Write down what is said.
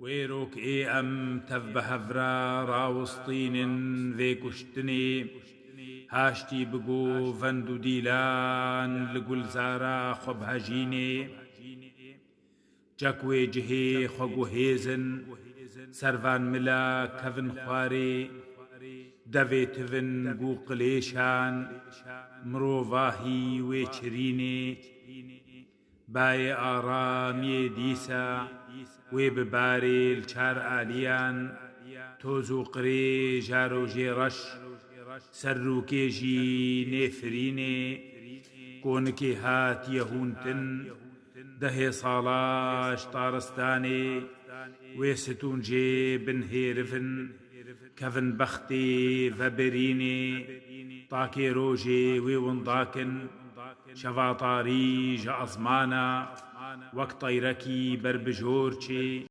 ويروك ام تفبهفرا راوسطين ذي كشتني هاشتي بقو فندو ديلان لقل زارا خب هجيني جاكوي جهي خقو هيزن سرفان ملا كفن خواري دفي تفن قو قليشان مروفاهي ويچريني باي آرامي ديسا وبباري الشار آليان توزو قري جارو جيرش سرو كيجي نيفريني كونكي هات يهونتن دهي صالاش طارستاني ويستون جي بن هيرفن كفن بختي فبريني طاكي روجي ويونداكن شفاطاري جا أزمانا وەک طەیرەکی بەر بژۆرچێ